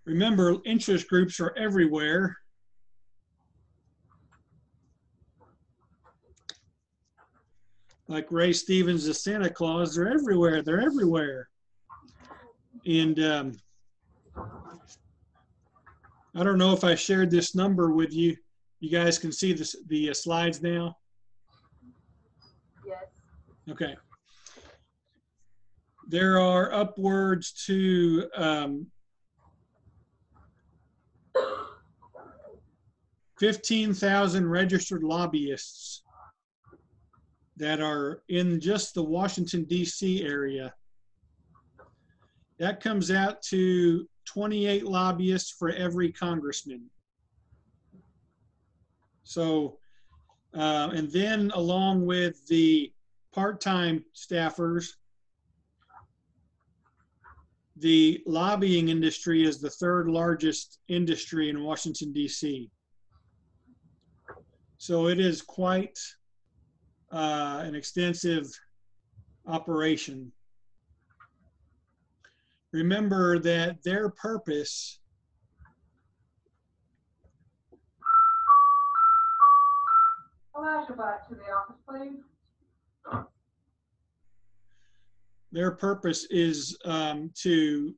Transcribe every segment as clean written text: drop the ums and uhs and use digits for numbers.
Remember, interest groups are everywhere. Like Ray Stevens, the Santa Claus, they're everywhere. They're everywhere. And I don't know if I shared this number with you. You guys can see this, the slides now? Yes. Okay. There are upwards to 15,000 registered lobbyists that are in just the Washington, D.C. area. That comes out to 28 lobbyists for every congressman. So, and then along with the part-time staffers, the lobbying industry is the third largest industry in Washington, D.C. So it is quite an extensive operation. Remember that their purpose Elijah, back to the office, please. Their purpose is to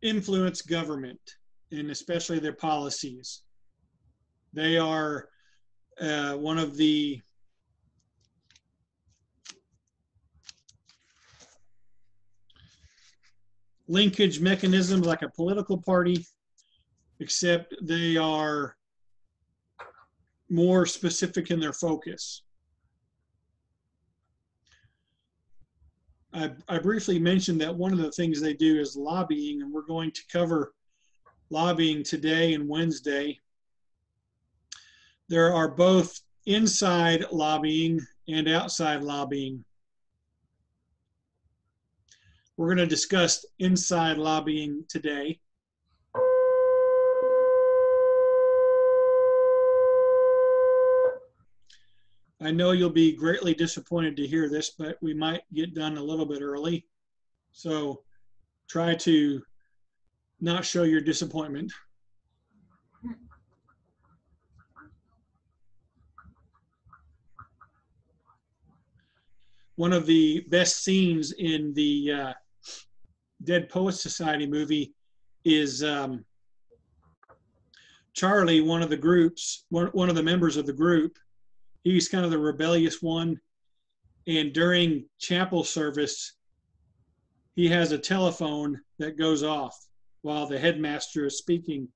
influence government and especially their policies. They are one of the linkage mechanisms like a political party, except they are more specific in their focus. I briefly mentioned that one of the things they do is lobbying, and we're going to cover lobbying today and Wednesday. There are both inside lobbying and outside lobbying. We're going to discuss inside lobbying today. I know you'll be greatly disappointed to hear this, but we might get done a little bit early. So try to not show your disappointment. One of the best scenes in the Dead Poets Society movie is Charlie, one of the groups, one of the members of the group. He's kind of the rebellious one. And during chapel service, he has a telephone that goes off while the headmaster is speaking.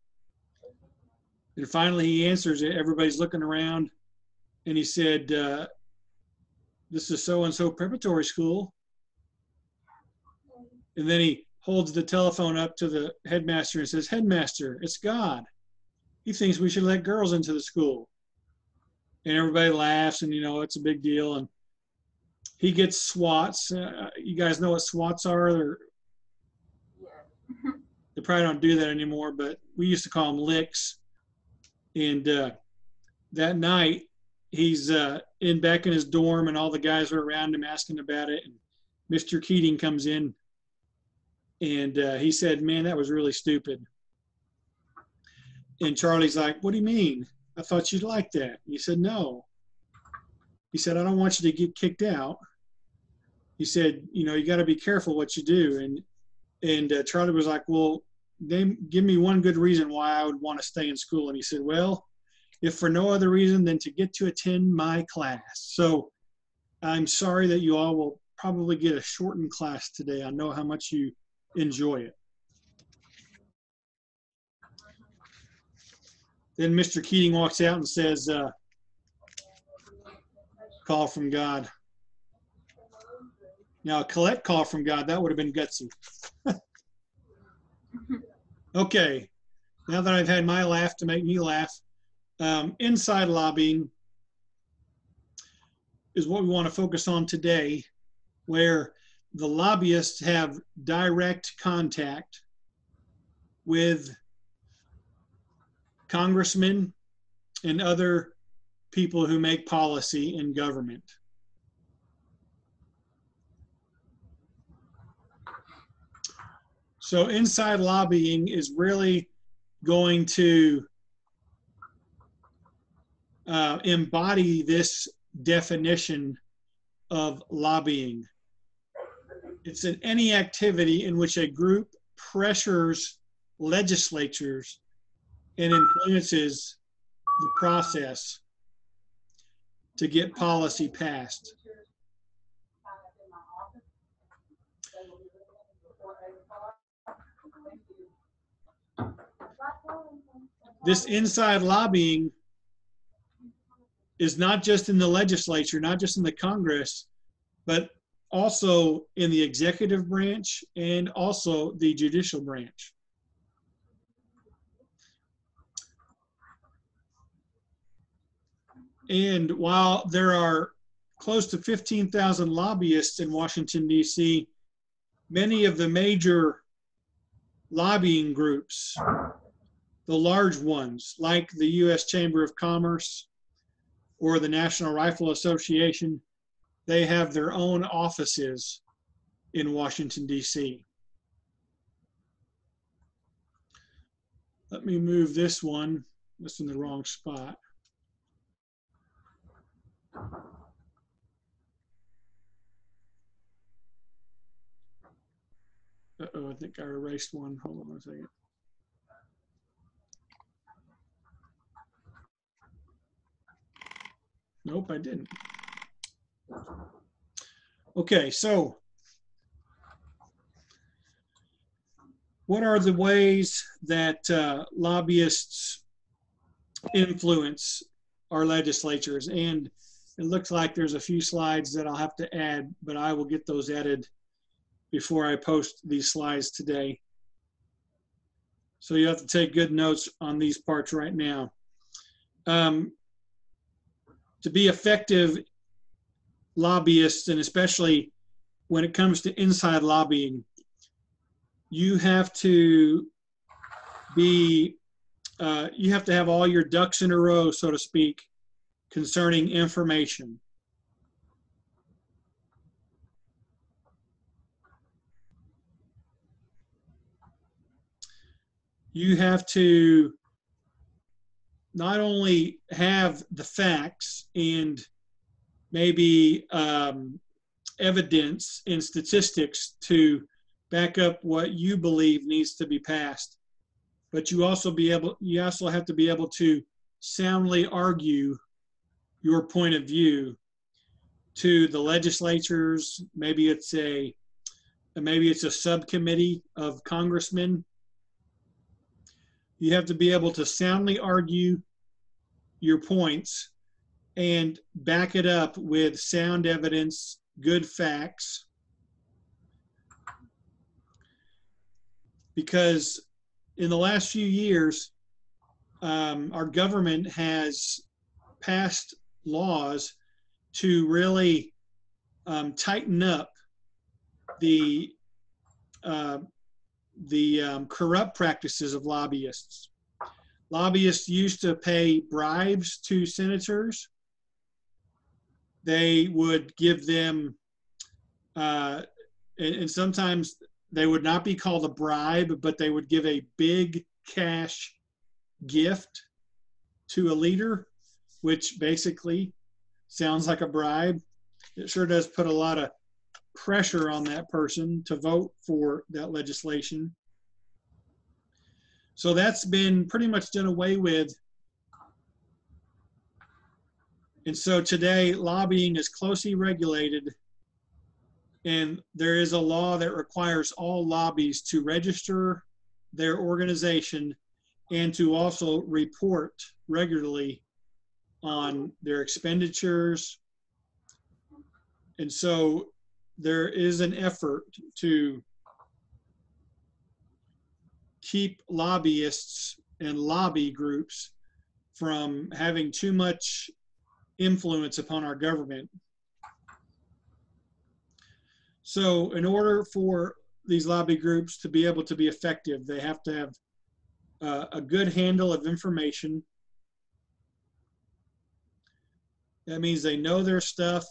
And finally he answers it. Everybody's looking around. And he said, this is so-and-so preparatory school. And then he holds the telephone up to the headmaster and says, "Headmaster, it's God. He thinks we should let girls into the school." And everybody laughs, and you know, it's a big deal. And he gets swats. You guys know what swats are? They probably don't do that anymore, but we used to call them licks. And that night, he's back in his dorm, and all the guys are around him asking about it. And Mr. Keating comes in, and he said, "Man, that was really stupid." And Charlie's like, "What do you mean? I thought you'd like that." He said, "No." He said, "I don't want you to get kicked out." He said, "You know, you got to be careful what you do." And Charlie was like, "Well, give me one good reason why I would want to stay in school." And he said, "Well, if for no other reason than to get to attend my class." So I'm sorry that you all will probably get a shortened class today. I know how much you enjoy it. Then Mr. Keating walks out and says, "Call from God." Now, a collect call from God, that would have been gutsy. Okay, now that I've had my laugh to make me laugh, inside lobbying is what we want to focus on today, where the lobbyists have direct contact with congressmen and other people who make policy in government. So inside lobbying is really going to embody this definition of lobbying. It's any activity in which a group pressures legislatures and influences the process to get policy passed. This inside lobbying is not just in the legislature, not just in the Congress, but also in the executive branch and also the judicial branch. And while there are close to 15,000 lobbyists in Washington, D.C., many of the major lobbying groups, the large ones like the U.S. Chamber of Commerce or the National Rifle Association, they have their own offices in Washington, D.C. Let me move this one. That's in the wrong spot. Uh-oh, I think I erased one. Hold on a second. Nope, I didn't. Okay, so what are the ways that lobbyists influence our legislatures? And it looks like there's a few slides that I'll have to add, but I will get those added before I post these slides today. So you have to take good notes on these parts right now. To be effective lobbyists, and especially when it comes to inside lobbying, you have to be, you have to have all your ducks in a row, so to speak, concerning information. You have to not only have the facts and maybe evidence and statistics to back up what you believe needs to be passed, but you also have to be able to soundly argue your point of view to the legislatures. Maybe it's a subcommittee of congressmen. You have to be able to soundly argue your points and back it up with sound evidence, good facts. Because in the last few years, our government has passed laws to really tighten up the corrupt practices of lobbyists. Lobbyists used to pay bribes to senators. They would give them, and sometimes they would not be called a bribe, but they would give a big cash gift to a leader, which basically sounds like a bribe. It sure does put a lot of pressure on that person to vote for that legislation. So that's been pretty much done away with. And so today, lobbying is closely regulated, and there is a law that requires all lobbies to register their organization and to also report regularly on their expenditures. And so there is an effort to keep lobbyists and lobby groups from having too much influence upon our government. So in order for these lobby groups to be able to be effective, they have to have a good handle of information. That means they know their stuff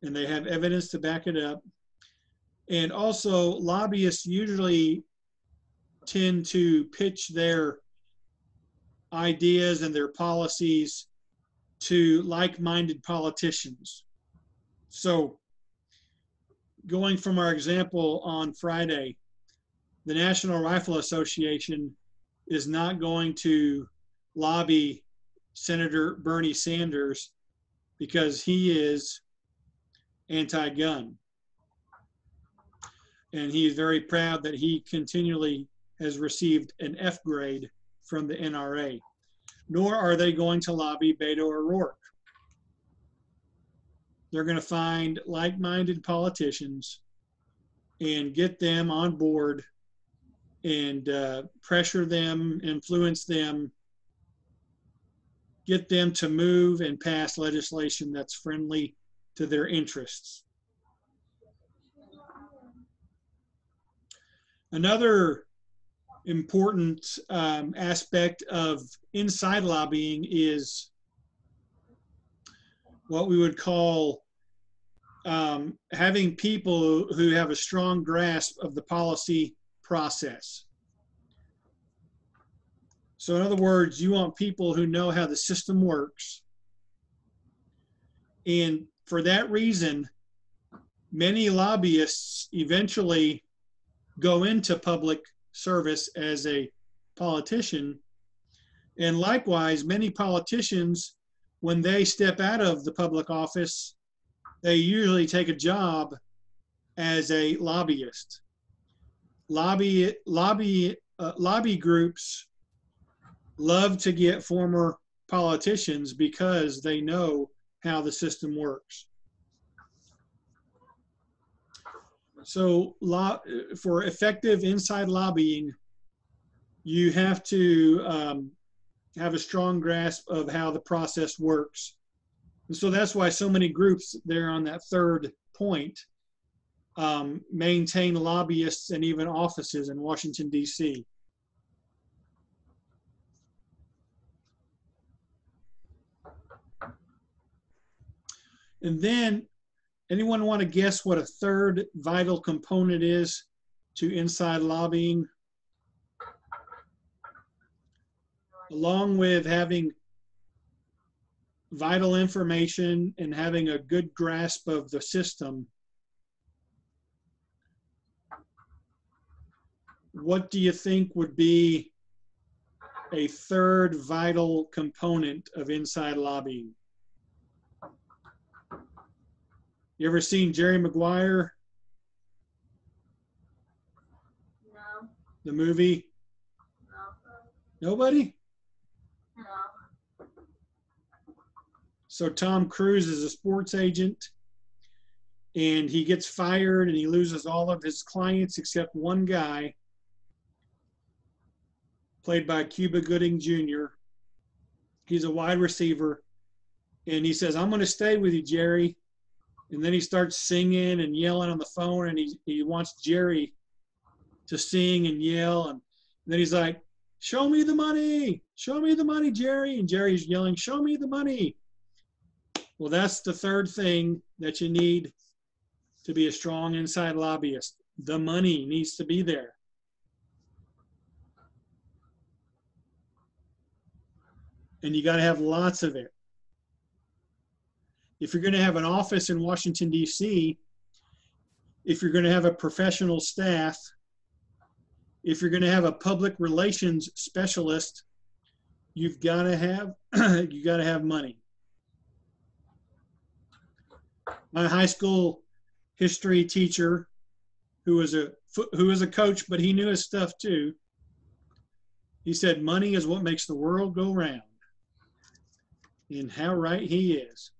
and they have evidence to back it up. And also, lobbyists usually tend to pitch their ideas and their policies to like-minded politicians. So going from our example on Friday, the National Rifle Association is not going to lobby Senator Bernie Sanders because he is anti-gun. And he is very proud that he continually has received an F grade from the NRA. Nor are they going to lobby Beto O'Rourke. They're going to find like-minded politicians and get them on board and pressure them, influence them, get them to move and pass legislation that's friendly to their interests. Another important aspect of inside lobbying is what we would call having people who have a strong grasp of the policy process. So in other words, you want people who know how the system works. And for that reason, many lobbyists eventually go into public service as a politician. And likewise, many politicians, when they step out of the public office, they usually take a job as a lobbyist. Lobby groups love to get former politicians because they know how the system works. So for effective inside lobbying, you have to have a strong grasp of how the process works. And so that's why so many groups there on that third point maintain lobbyists and even offices in Washington, D.C. And then, anyone want to guess what a third vital component is to inside lobbying? Along with having vital information and having a good grasp of the system, what do you think would be a third vital component of inside lobbying? You ever seen Jerry Maguire? No. The movie? No. Nobody? No. So Tom Cruise is a sports agent, and he gets fired and he loses all of his clients except one guy, played by Cuba Gooding Jr. He's a wide receiver, and he says, "I'm going to stay with you, Jerry." And then he starts singing and yelling on the phone, and he wants Jerry to sing and yell. And then he's like, "Show me the money. Show me the money, Jerry." And Jerry's yelling, "Show me the money." Well, that's the third thing that you need to be a strong inside lobbyist. The money needs to be there. And you got to have lots of it. If you're going to have an office in Washington, D.C., if you're going to have a professional staff, if you're going to have a public relations specialist, you've got to have money. My high school history teacher, who was a coach, but he knew his stuff too, he said, "Money is what makes the world go round." And how right he is.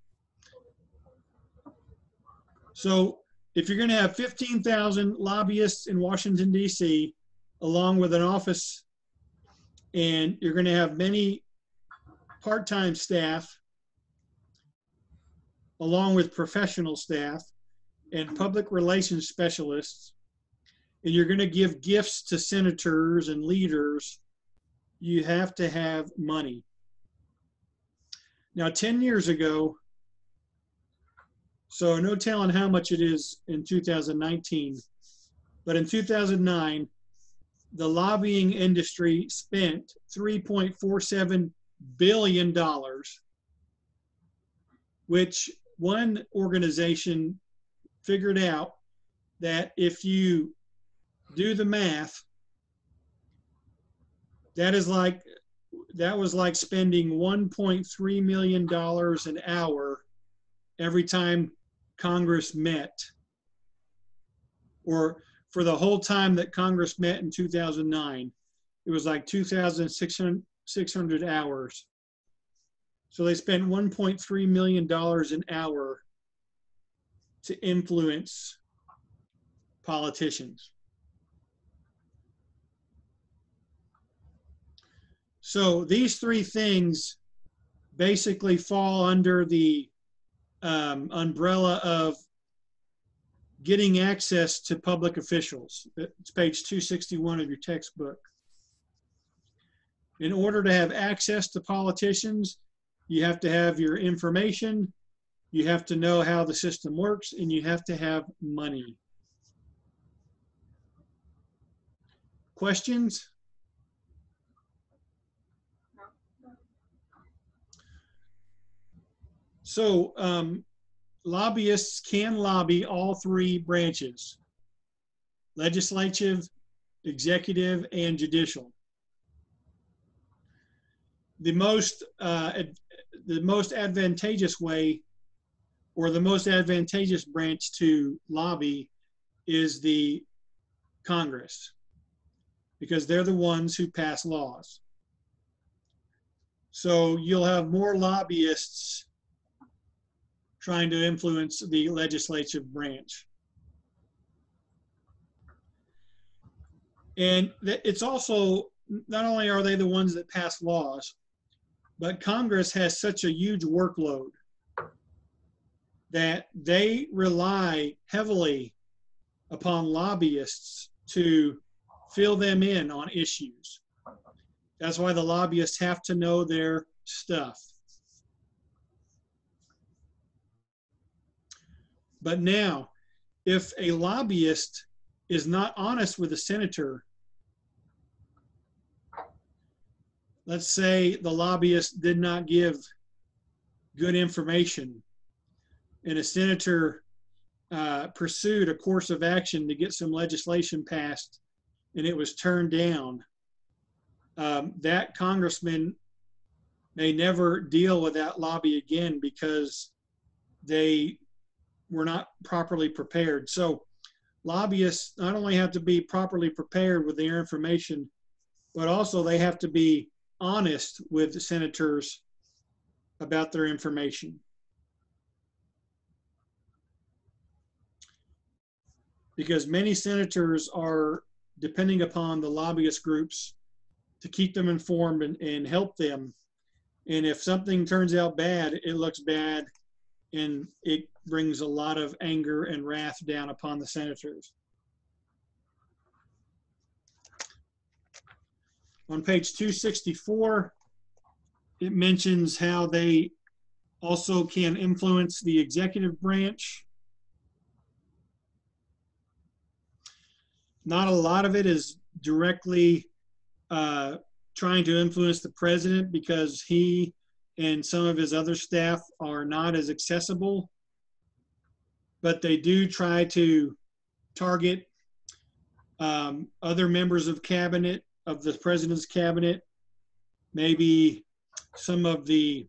So if you're going to have 15,000 lobbyists in Washington, D.C., along with an office, and you're going to have many part-time staff, along with professional staff and public relations specialists, and you're going to give gifts to senators and leaders, you have to have money. Now, 10 years ago, so no telling how much it is in 2019, but in 2009, the lobbying industry spent $3.47 billion, which one organization figured out that if you do the math, that was like spending $1.3 million an hour every time Congress met, or for the whole time that Congress met in 2009, it was like 2,600 hours. So they spent $1.3 million an hour to influence politicians. So these three things basically fall under the umbrella of getting access to public officials. It's page 261 of your textbook. In order to have access to politicians, you have to have your information, you have to know how the system works, and you have to have money. Questions? So lobbyists can lobby all three branches: legislative, executive, and judicial. The most advantageous way, or the most advantageous branch to lobby, is the Congress, because they're the ones who pass laws. So you'll have more lobbyists trying to influence the legislative branch. And it's also, not only are they the ones that pass laws, but Congress has such a huge workload that they rely heavily upon lobbyists to fill them in on issues. That's why the lobbyists have to know their stuff. But now, if a lobbyist is not honest with a senator, let's say the lobbyist did not give good information, and a senator pursued a course of action to get some legislation passed, and it was turned down, that congressman may never deal with that lobby again because they were not properly prepared. So lobbyists not only have to be properly prepared with their information, but also they have to be honest with the senators about their information. Because many senators are depending upon the lobbyist groups to keep them informed and help them. And if something turns out bad, it looks bad, and it brings a lot of anger and wrath down upon the senators. On page 264, it mentions how they also can influence the executive branch. Not a lot of it is directly trying to influence the president, because he and some of his other staff are not as accessible, but they do try to target other members of cabinet, of the president's cabinet, maybe some of the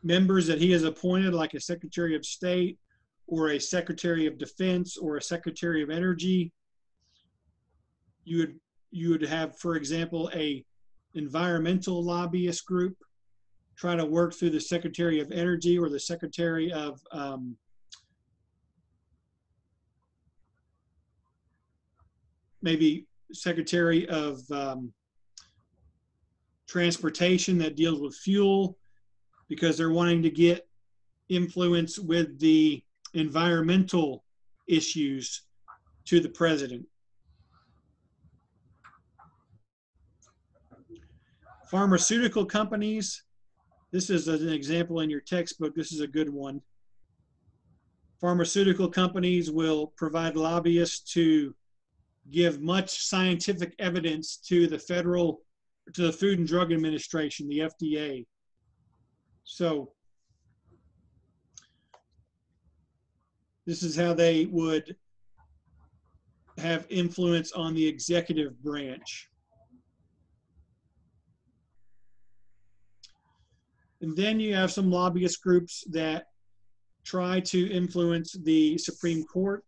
members that he has appointed, like a Secretary of State or a Secretary of Defense or a Secretary of Energy. You would have, for example, a environmental lobbyist group try to work through the Secretary of Energy or the Secretary of maybe Secretary of Transportation that deals with fuel, because they're wanting to get influence with the environmental issues to the president. Pharmaceutical companies, this is an example in your textbook. This is a good one. Pharmaceutical companies will provide lobbyists to give much scientific evidence to the Food and Drug Administration, the FDA. So this is how they would have influence on the executive branch. And then you have some lobbyist groups that try to influence the Supreme Court.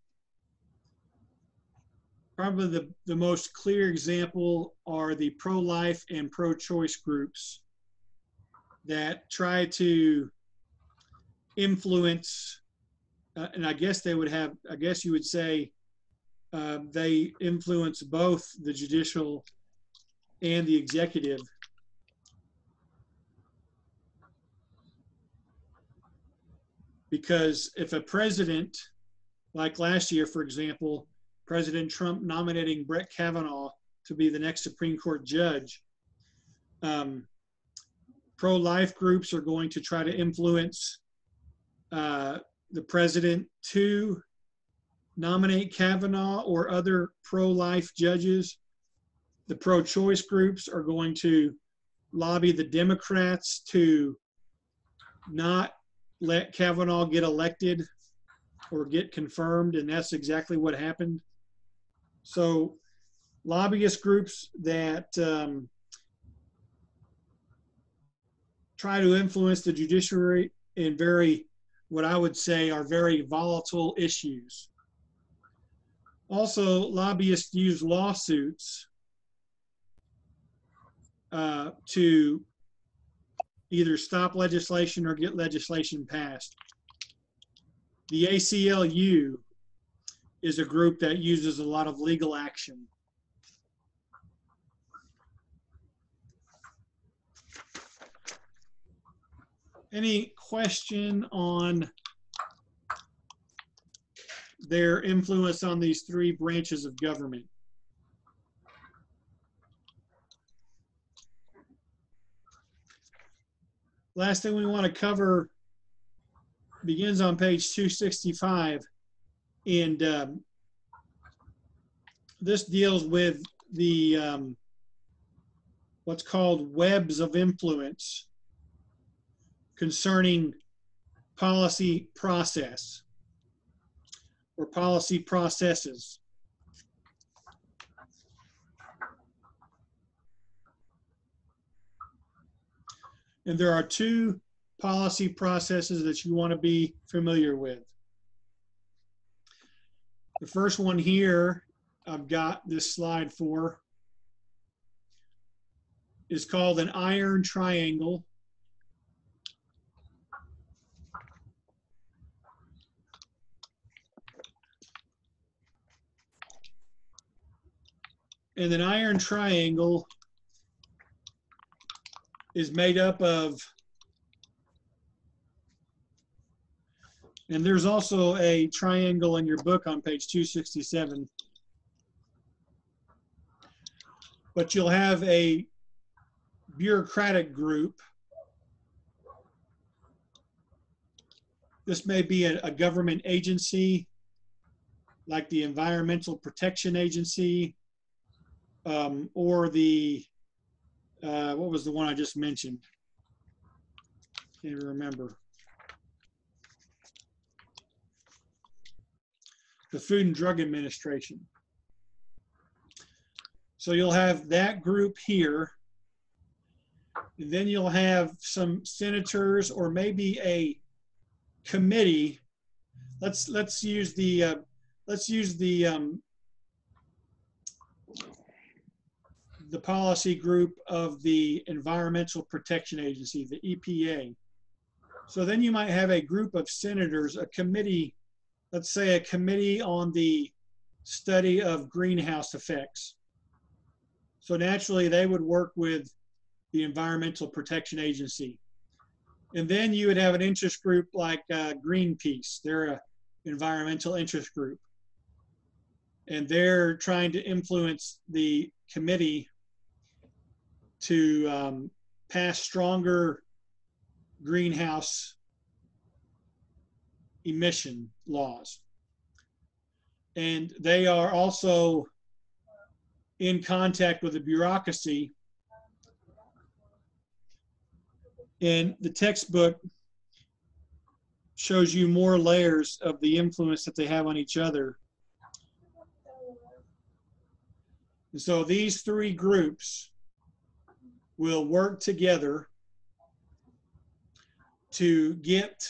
Probably the most clear example are the pro-life and pro-choice groups that try to influence, and I guess they would have, I guess you would say, they influence both the judicial and the executive. Because if a president, like last year, for example, President Trump nominating Brett Kavanaugh to be the next Supreme Court judge, pro-life groups are going to try to influence the president to nominate Kavanaugh or other pro-life judges. The pro-choice groups are going to lobby the Democrats to not let Kavanaugh get elected or get confirmed, and that's exactly what happened. So lobbyist groups that try to influence the judiciary in what I would say are very volatile issues. Also, lobbyists use lawsuits to either stop legislation or get legislation passed. The ACLU is a group that uses a lot of legal action. Any question on their influence on these three branches of government? Last thing we want to cover begins on page 265, and this deals with the what's called webs of influence concerning policy process or policy processes. And there are two policy processes that you want to be familiar with. The first one here, I've got this slide for, is called an iron triangle. And an iron triangle is made up of, and there's also a triangle in your book on page 267, but you'll have a bureaucratic group. This may be a government agency like the Environmental Protection Agency, or the what was the one I just mentioned? Can't even remember. The Food and Drug Administration. So you'll have that group here, and then you'll have some senators or maybe a committee. Let's use the policy group of the Environmental Protection Agency, the EPA. So then you might have a group of senators, a committee, let's say a committee on the study of greenhouse effects. So naturally they would work with the Environmental Protection Agency. And then you would have an interest group like Greenpeace. They're an environmental interest group. And they're trying to influence the committee to pass stronger greenhouse emission laws. And they are also in contact with the bureaucracy. And the textbook shows you more layers of the influence that they have on each other. And so these three groups will work together to get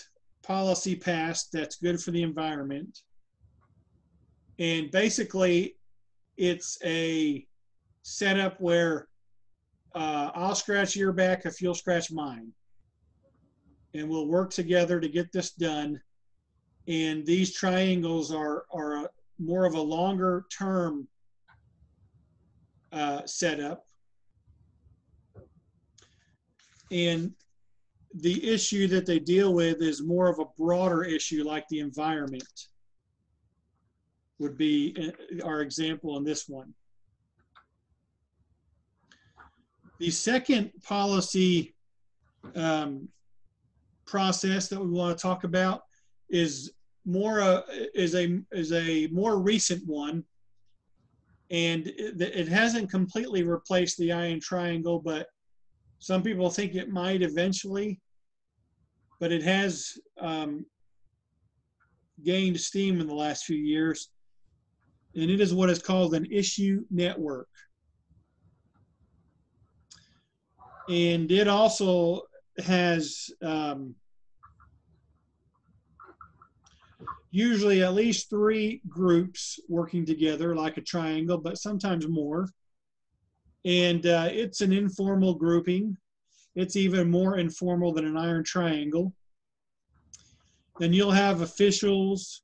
policy passed that's good for the environment. And basically, it's a setup where I'll scratch your back if you'll scratch mine. And we'll work together to get this done. And these triangles are more of a longer term setup. And the issue that they deal with is more of a broader issue, like the environment would be our example in this one. The second policy process that we want to talk about is a more recent one, and it hasn't completely replaced the iron triangle, but some people think it might eventually. But it has gained steam in the last few years, and it is what is called an issue network. And it also has usually at least three groups working together like a triangle, but sometimes more. And it's an informal grouping. It's even more informal than an iron triangle. Then you'll have officials,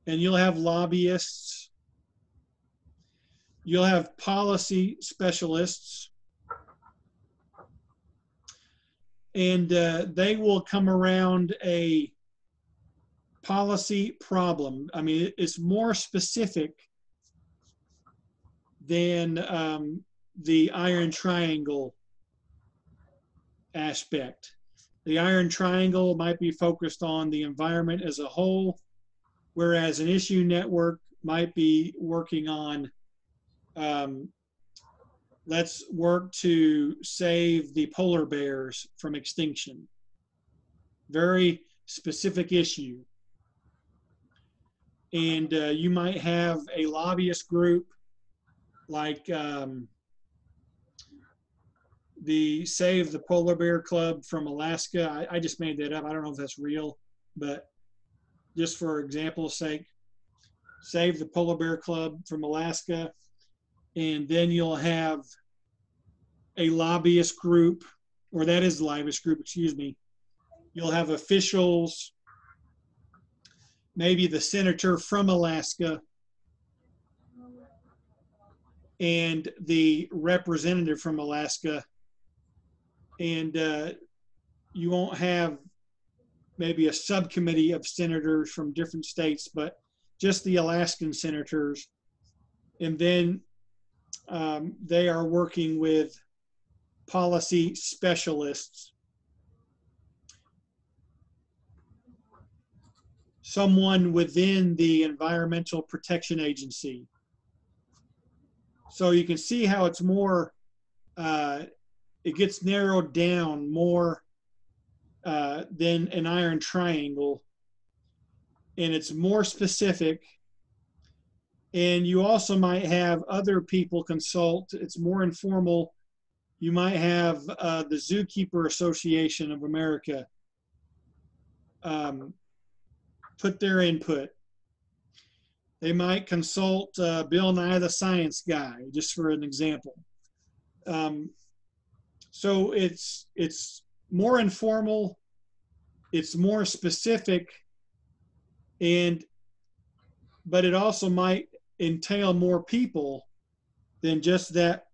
and you'll have lobbyists. You'll have policy specialists. And they will come around a policy problem. I mean, it's more specific than the iron triangle aspect. The iron triangle might be focused on the environment as a whole, whereas an issue network might be working on let's work to save the polar bears from extinction. Very specific issue. And you might have a lobbyist group like the Save the Polar Bear Club from Alaska. I just made that up. I don't know if that's real, but just for example's sake, Save the Polar Bear Club from Alaska. And then you'll have a lobbyist group, or that is the lobbyist group, excuse me. You'll have officials, maybe the senator from Alaska, and the representative from Alaska. And you won't have maybe a subcommittee of senators from different states, but just the Alaskan senators. And then they are working with policy specialists. Someone within the Environmental Protection Agency. So you can see how it's more, it gets narrowed down more than an iron triangle, and it's more specific. And you also might have other people consult. It's more informal. You might have the Zookeeper Association of America put their input. They might consult Bill Nye the Science Guy, just for an example. So it's more informal, it's more specific, but it also might entail more people than just that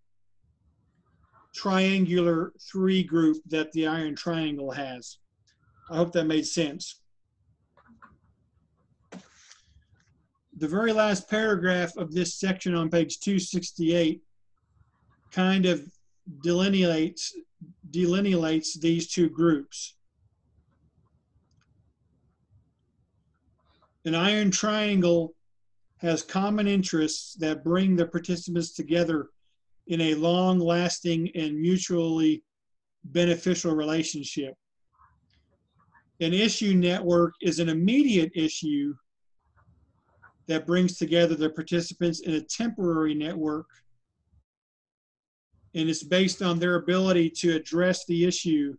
triangular three group that the iron triangle has. I hope that made sense. The very last paragraph of this section on page 268 kind of delineates these two groups. An iron triangle has common interests that bring the participants together in a long-lasting and mutually beneficial relationship. An issue network is an immediate issue that brings together the participants in a temporary network, and it's based on their ability to address the issue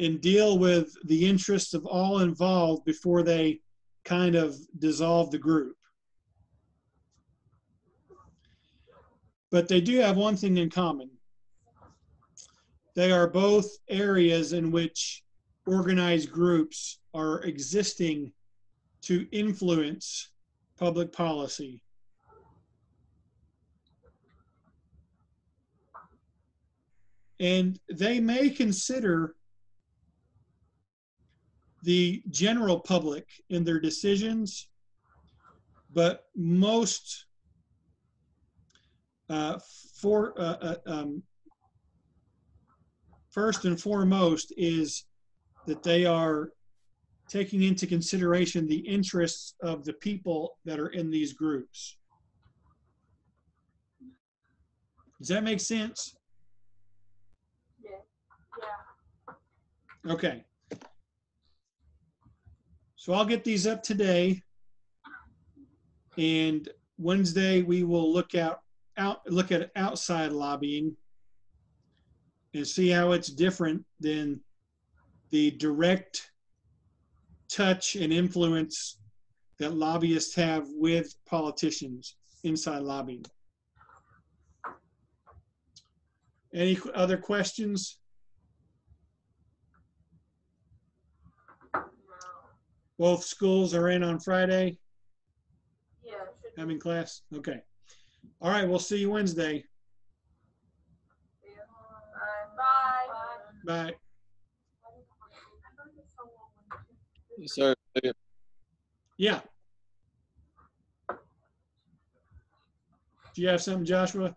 and deal with the interests of all involved before they kind of dissolve the group. But they do have one thing in common. They are both areas in which organized groups are existing to influence public policy. And they may consider the general public in their decisions, but most first and foremost is that they are taking into consideration the interests of the people that are in these groups. Does that make sense? Yeah. Okay. So I'll get these up today, and Wednesday we will look at outside lobbying and see how it's different than the direct touch and influence that lobbyists have with politicians inside lobbying. Any other questions? Both schools are in on Friday, Yeah. Should having class? Okay. All right, we'll see you Wednesday. be. Bye. Bye. Yes, sir. Yeah. Do you have something, Joshua?